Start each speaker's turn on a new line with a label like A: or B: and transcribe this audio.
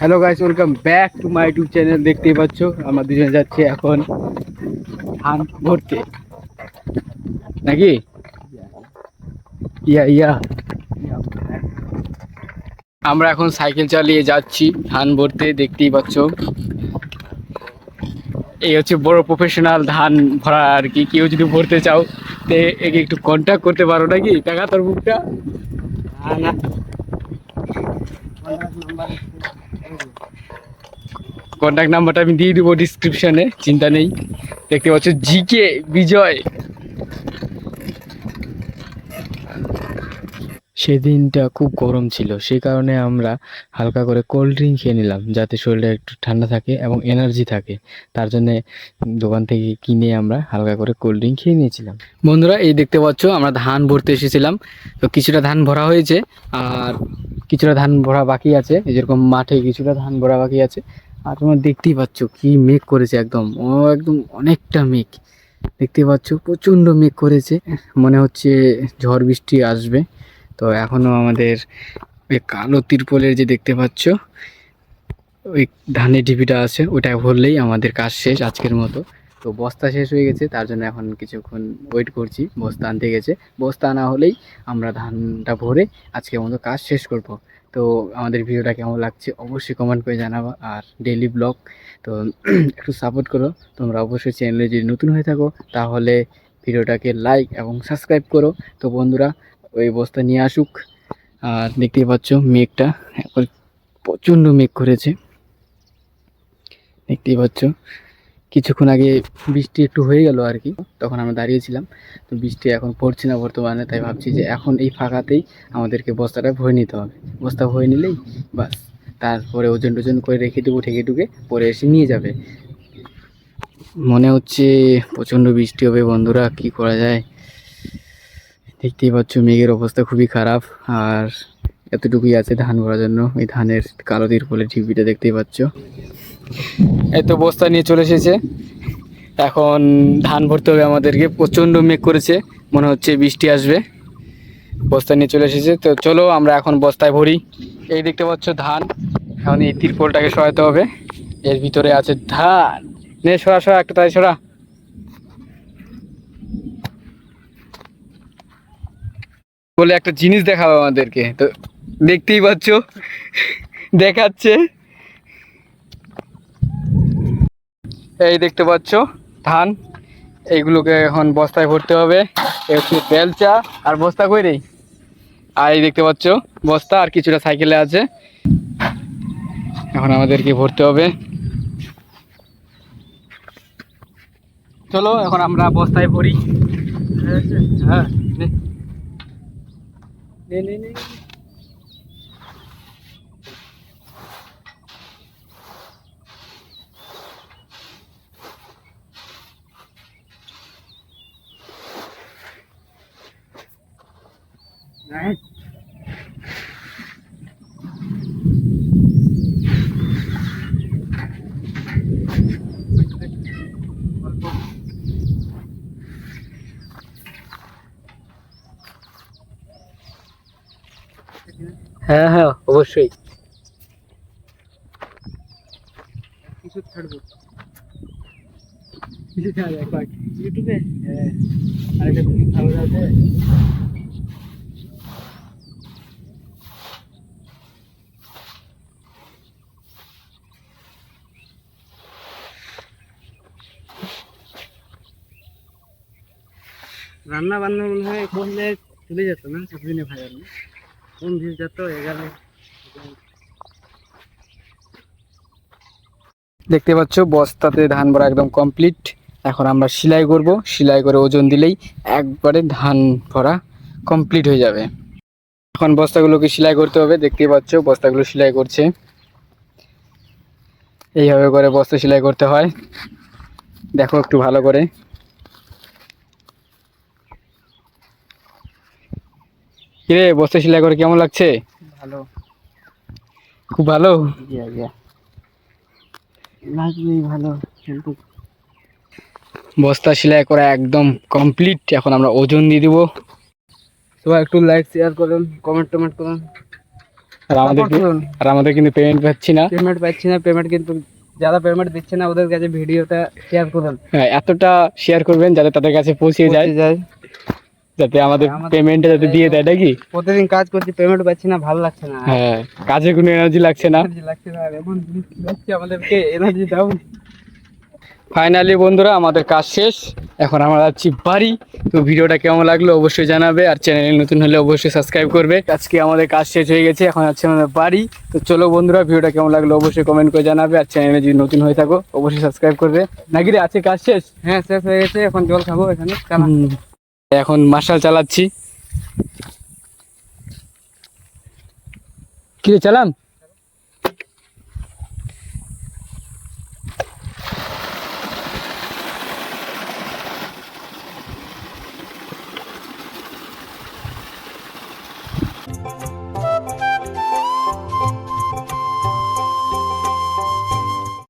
A: Hello guys, welcome back to my YouTube channel. দেখতেই পাচ্ছ আমরা দুজন যাচ্ছি এখন ধান ভরতে, নাকি? ইয়া ইয়া আমরা এখন সাইকেল চালিয়ে যাচ্ছি ধান ভরতে। দেখতেই পাচ্ছ এই হচ্ছে বড় প্রফেশনাল ধান ভরা আর কি। কেউ যদি ভরতে চাও তে একে একটু কন্ট্যাক্ট করতে পারো, নাকি? টাকা তোর মুখটা না, কন্ট্যাক্ট নাম্বারটা আমি দিয়ে দেবো ডিসক্রিপশনে, চিন্তা নেই। দেখতে পাচ্ছ জিকে বিজয়। সেদিনটা খুব গরম ছিল, সেই কারণে আমরা হালকা করে কোল্ড ড্রিঙ্ক খেয়ে নিলাম, যাতে শরীরটা একটু ঠান্ডা থাকে এবং এনার্জি থাকে। তার জন্যে দোকান থেকে কিনে আমরা হালকা করে কোল্ড ড্রিঙ্ক খেয়ে নিয়েছিলাম। বন্ধুরা, এই দেখতে পাচ্ছ আমরা ধান ভরতে এসেছিলাম। তো কিছুটা ধান ভরা হয়েছে আর কিছুটা ধান ভরা বাকি আছে। যেরকম মাঠে কিছুটা ধান ভরা বাকি আছে। আর তোমরা দেখতেই পাচ্ছ কি মেঘ করেছে, একদম অনেকটা মেঘ। দেখতে পাচ্ছ প্রচণ্ড মেঘ করেছে, মনে হচ্ছে ঝড় বৃষ্টি আসবে। তো এখনো আমাদের ওই কালো তিরপলের যে দেখতে পাচ্ছ ওই ধানের ঢিপিটা আছে, ওটা ভরলেই আমাদের কাজ শেষ আজকের মতো। তো বস্তা শেষ হয়ে গেছে, তার জন্য এখন কিছুক্ষণ ওয়েট করছি। বস্তা আনতে গেছে, বস্তা আনা হলেই আমরা ধানটা ভরে আজকের মতো কাজ শেষ করব। তো আমাদের ভিডিওটা কেমন লাগছে অবশ্যই কমেন্ট করে জানাবো। আর ডেইলি ব্লগ তো একটু সাপোর্ট করো তোমরা। অবশ্যই চ্যানেলে যদি নতুন হয়ে থাকো তাহলে ভিডিওটাকে লাইক এবং সাবস্ক্রাইব করো। তো বন্ধুরা, ওই বস্তা নিয়ে আসুক। আর দেখতেই পাচ্ছ মেঘটা এখন প্রচণ্ড মেঘ করেছে, দেখতেই পাচ্ছ। কিছুক্ষণ আগে বৃষ্টি একটু হয়ে গেল আর কি, তখন আমরা দাঁড়িয়েছিলাম। তো বৃষ্টি এখন পড়ছে না বর্তমানে, তাই ভাবছি যে এখন এই ফাঁকাতেই আমাদেরকে বস্তাটা ভরে নিতে হবে। বস্তা ভরে নিলেই বাস, তারপরে ওজন টোজন করে রেখে দেবো ঠেকে টুকে, পরে এসে নিয়ে যাবে। মনে হচ্ছে প্রচণ্ড বৃষ্টি হবে বন্ধুরা, কি করা যায়। দেখতেই পাচ্ছ মেঘের অবস্থা খুবই খারাপ। আর এতটুকুই আছে ধান ভরার জন্য, ওই ধানের কালো তিরপলের ঢিপিটা দেখতেই পাচ্ছ। এই তো বস্তা নিয়ে চলে এসেছে, এখন ধান ভরতে হবে আমাদেরকে। প্রচণ্ড মেঘ করেছে, মনে হচ্ছে বৃষ্টি আসবে। বস্তা নিয়ে চলে এসেছে, তো চলো আমরা এখন বস্তায় ভরি। এই দেখতে পাচ্ছ ধান, এখন এই তিরপলটাকে সরাতে হবে। এর ভিতরে আছে ধান। নে সরা সরা, একটা তাই সরা। বলে একটা জিনিস দেখাবো আমাদেরকে, তো দেখতেই পাচ্ছ দেখাচ্ছে। এই দেখতে পাচ্ছ ধান, এইগুলোকে এখন বস্তায় ভরতে হবে। একটু বেলচা আর বস্তা কই রে। আর এই দেখতে পাচ্ছ বস্তা, আর কিছুটা সাইকেলে আছে। এখন আমাদেরকে ভরতে হবে। চলো এখন আমরা বস্তায় ভরি। হ্যাঁ, নে নে নে নে। হ্যাঁ হ্যাঁ, অবশ্যই। কিছু ছাড়বো, কিছু ছাড়বো একবার ইউটিউবে। হ্যাঁ, আরেকটা ভিউ ভালো আছে। রান্না বান্না মনে হয় করলে চলে যেত না, সাতদিনে ভাই। কোন ভিউ যেত এগারে। দেখতে পাচ্ছ বস্তাতে ধান ভরা একদম কমপ্লিট। এখন আমরা সেলাই করব, সেলাই করে ওজন দিলেই একবারে ধান ভরা কমপ্লিট হয়ে যাবে। এখন বস্তাগুলোকে সেলাই করতে হবে। দেখতেই পাচ্ছ বস্তাগুলো সেলাই করছে, এইভাবে করে বস্তা সেলাই করতে হয়। দেখো একটু ভালো করে। কিরে, বস্তা সেলাই করে কেমন লাগছে? ভালো, খুব ভালো লাগবেই ভালো। কিন্তু বস্তা সেলাই করা একদম কমপ্লিট। এখন আমরা ওজন দিয়ে দেবো। সবাই একটু লাইক শেয়ার করুন, কমেন্ট টমেন্ট করুন। আর আমাদের
B: Support করুন।
A: আর আমাদের কিন্তু পেমেন্ট পাচ্ছি না।
B: পেমেন্ট কিন্তু যারা পেমেন্ট দিচ্ছে না ওদের কাছে ভিডিওটা শেয়ার করুন,
A: হ্যাঁ, এতটা শেয়ার করবেন যাতে তাদের কাছে পৌঁছে যায়, যাতে আমাদের পেমেন্টটা যাতে দিয়ে দেয় নাকি।
B: প্রতিদিন কাজ করছি, পেমেন্ট পাচ্ছি না, ভালো লাগছে না,
A: হ্যাঁ, কাজে কোনো এনার্জি লাগছে না।
B: এনার্জি লাগছে না, এমন জিনিস দিচ্ছে আমাদেরকে, এনার্জি দাও।
A: ফাইনালি বন্ধুরা আমাদের কাজ শেষ, এখন আমরা যাচ্ছি বাড়ি। তো ভিডিওটা কেমন লাগলো অবশ্যই জানাবে, আর চ্যানেলে নতুন হলে অবশ্যই সাবস্ক্রাইব করবে। আজকে আমাদের কাজ শেষ হয়ে গেছে, এখন যাচ্ছি আমাদের বাড়ি। তো চলো বন্ধুরা, ভিডিওটা কেমন লাগলো অবশ্যই কমেন্ট করে জানাবে, আর চ্যানেলে যদি নতুন হয়ে থাকো অবশ্যই সাবস্ক্রাইব করবে। নাকি রে, আজকে কাজ শেষ?
B: হ্যাঁ, শেষ হয়ে গেছে, এখন জল খাবো এখানে। চালা।
A: এখন মার্শাল চালাচ্ছি। কি রে, চালাম?